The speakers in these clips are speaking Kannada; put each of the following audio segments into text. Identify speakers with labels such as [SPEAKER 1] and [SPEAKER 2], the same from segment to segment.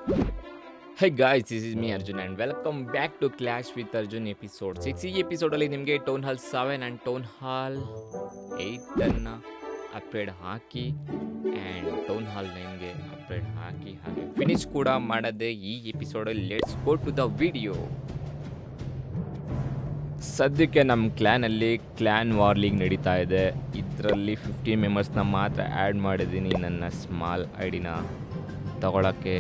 [SPEAKER 1] Hey guys, this is me Arjun and welcome back to Clash with Arjun episode 6. ಈ ಎಪಿಸೋಡಲ್ಲಿ ನಿಮಗೆ town hall 7 and town hall 8ಅನ್ನು ಅಪ್ಗ್ರೇಡ್ ಹಾಕಿ ಆ್ಯಂಡ್ ಟೌನ್ ಹಾಲ್ 9ಗೆ ಅಪ್ಗ್ರೇಡ್ ಹಾಕಿ ಹಾಗೆ ಫಿನಿಶ್ ಕೂಡ ಮಾಡದೆ ಈ ಎಪಿಸೋಡಲ್ಲಿ let's go to the video. ಸದ್ಯಕ್ಕೆ ನಮ್ಮ ಕ್ಲ್ಯಾನಲ್ಲಿ ಕ್ಲ್ಯಾನ್ ವಾರ್ ಲೀಗ್ ನಡೀತಾ ಇದೆ. ಇದರಲ್ಲಿ 15 ಮೆಂಬರ್ಸ್ನ ಮಾತ್ರ ಆ್ಯಡ್ ಮಾಡಿದ್ದೀನಿ ನನ್ನ ಸ್ಮಾಲ್ ಐಡಿನ ತಗೊಳ್ಳೋಕ್ಕೆ.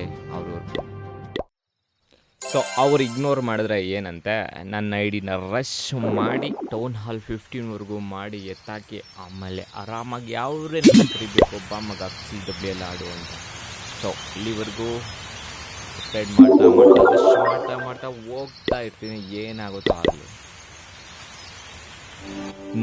[SPEAKER 1] ಅವ್ರು ಇಗ್ನೋರ್ ಮಾಡಿದ್ರೆ ಏನಂತೆ, ನನ್ನ ಐಡಿನ ರಶ್ ಮಾಡಿ ಟೌನ್ ಹಾಲ್ 15ವರೆಗೂ ಮಾಡಿ ಎತ್ತಾಕಿ ಆಮೇಲೆ ಆರಾಮಾಗಿ ಯಾವ್ರೇ ಕರಿಬೇಕು ಒಬ್ಬ ಮಗ CW ಎಲ್ಲ ಆಡು ಅಂತ. ಇಲ್ಲಿವರೆಗೂ ಸ್ಪ್ರೆಡ್ ಮಾಡ್ತಾ ಹೋಗ್ತಾ ಇರ್ತೀನಿ, ಏನಾಗುತ್ತೋ ಆಗಲಿ.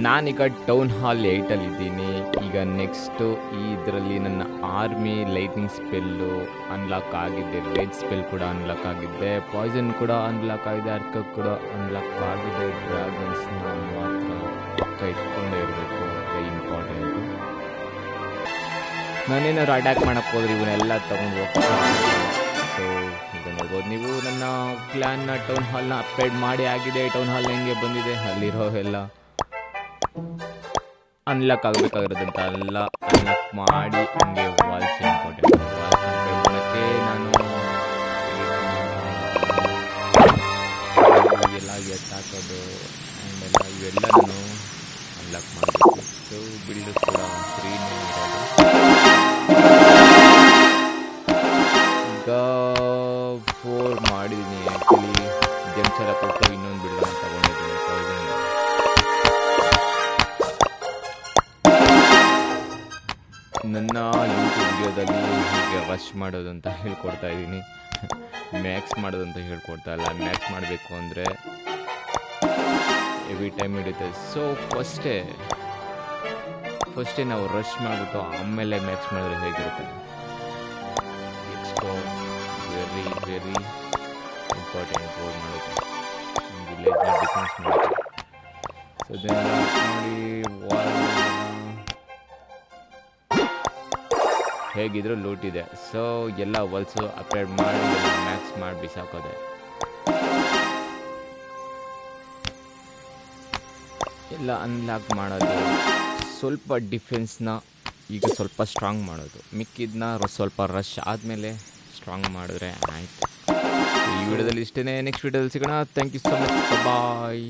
[SPEAKER 1] ನಾನೀಗ ಟೌನ್ ಹಾಲ್ 8ಅಲ್ಲಿದ್ದೀನಿ. ಈಗ ನೆಕ್ಸ್ಟು ಇದರಲ್ಲಿ ನನ್ನ ಆರ್ಮಿ ಲೈಟ್ನಿಂಗ್ ಸ್ಪೆಲ್ಲು ಅನ್ಲಾಕ್ ಆಗಿದೆ, ರೇಜ್ ಸ್ಪೆಲ್ ಕೂಡ ಅನ್ಲಾಕ್ ಆಗಿದೆ, ಪಾಯ್ಸನ್ ಕೂಡ ಅನ್ಲಾಕ್ ಆಗಿದೆ, ಅರ್ಕ ಕೂಡ ಅನ್ಲಾಕ್ ಆಗಿದೆ. ಡ್ರ್ಯಾಗನ್ಸ್ನ ಮಾತ್ರ ಪಕ್ಕ ಇಟ್ಕೊಂಡೇ ಇರಬೇಕು, ವೆರಿ ಇಂಪಾರ್ಟೆಂಟು. ನಾನೇನಾದ್ರು ಅಟ್ಯಾಕ್ ಮಾಡೋಕ್ಕೆ ಹೋದ್ರೆ ಇವನ್ನೆಲ್ಲ ತೊಗೊಂಡು ಹೋಗ್ತಾರೆ. ಸೊ ಈಗ ನೋಡ್ಬೋದು ನೀವು, ನನ್ನ ಕ್ಲ್ಯಾನ್ನ ಟೌನ್ ಹಾಲ್ನ ಅಪ್ಗ್ರೇಡ್ ಮಾಡಿ ಆಗಿದೆ. ಟೌನ್ ಹಾಲ್ ಹೆಂಗೆ ಬಂದಿದೆ, ಅಲ್ಲಿರೋ ಎಲ್ಲ ಅನ್ಲಾಕ್ ಆಗಬೇಕಾಗಿರೋದಂತ ಎಲ್ಲ ಅನ್ಲಾಕ್ ಮಾಡಿ ಹಂಗೆ ವಾಲ್ಸ್ ಇಂಪಾರ್ಟೆಂಟ್. ವಾಲ್ಸ್ ಅಪ್ಗ್ರೇಡ್ ಮಾಡೋಕ್ಕೆ ನಾನು ಎಲ್ಲ ಎತ್ತಾಕೋದು ಆ್ಯಂಡ್ ಎಲ್ಲ ಇವೆಲ್ಲ ನಾನು ಅನ್ಲಾಕ್ ಮಾಡಬೇಕು. ಸೊ ಬಿಲ್ಡ್ ಕೂಡ ಫ್ರೀನೇ ಇರೋದು. ಈಗ 4 ಮಾಡಿದ್ದೀನಿ ಆ್ಯಕ್ಚುಲಿ. ಜೆಮ್ಸ್ ಎಲ್ಲ ಕೊಟ್ಟು ಇನ್ನೊಂದು ಬಿಲ್ಡನ್ನು ತಗೊಂಡಿದ್ದೀನಿ ಪಾಯ್ಸನ್. ನನ್ನ ಯೂಟ್ಯೂಬ್ ವಿಡಿಯೋದಲ್ಲಿ ಹೀಗೆ ರಶ್ ಮಾಡೋದು ಅಂತ ಹೇಳ್ಕೊಡ್ತಾ ಇದ್ದೀನಿ, ಮ್ಯಾಕ್ಸ್ ಮಾಡೋದು ಅಂತ ಹೇಳ್ಕೊಡ್ತಾ ಇಲ್ಲ. ಮ್ಯಾಕ್ಸ್ ಮಾಡಬೇಕು ಅಂದರೆ ಎವ್ರಿ ಟೈಮ್ ಹಿಡಿಯುತ್ತೆ. ಸೊ ಫಸ್ಟೇ ನಾವು ರಶ್ ಮಾಡಿಬಿಟ್ಟು ಆಮೇಲೆ ಮ್ಯಾಕ್ಸ್ ಮಾಡಿದ್ರೆ ಹೇಗಿರುತ್ತೆ. Expo very very important role ಮಾಡೋದು, ವಿಲೇಜ್ನ ಡಿಫೆನ್ಸ್ ಮಾಡೋದು. ಸೊ ನೋಡಿ ಹೇಗಿದ್ರು ಲೂಟ್ ಇದೆ. ಸೊ ಎಲ್ಲ ವಾಲ್ಸು ಅಪ್ಗ್ರೇಡ್ ಮಾಡಿ ಎಲ್ಲ ಮ್ಯಾಕ್ಸ್ ಮಾಡಿ ಬಿಸಾಕೋದೆ. ಎಲ್ಲ ಅನ್ಲಾಕ್ ಮಾಡೋದು, ಸ್ವಲ್ಪ ಡಿಫೆನ್ಸ್ನ ಈಗ ಸ್ವಲ್ಪ ಸ್ಟ್ರಾಂಗ್ ಮಾಡೋದು, ಮಿಕ್ಕಿದ್ನ ಸ್ವಲ್ಪ ರಶ್ ಆದಮೇಲೆ ಸ್ಟ್ರಾಂಗ್ ಮಾಡಿದ್ರೆ ಆಯಿತು. ಈ ವಿಡಿಯೋದಲ್ಲಿ ಇಷ್ಟೇ. ನೆಕ್ಸ್ಟ್ ವಿಡಿಯೋದಲ್ಲಿ ಸಿಗೋಣ. Thank you so much, bye.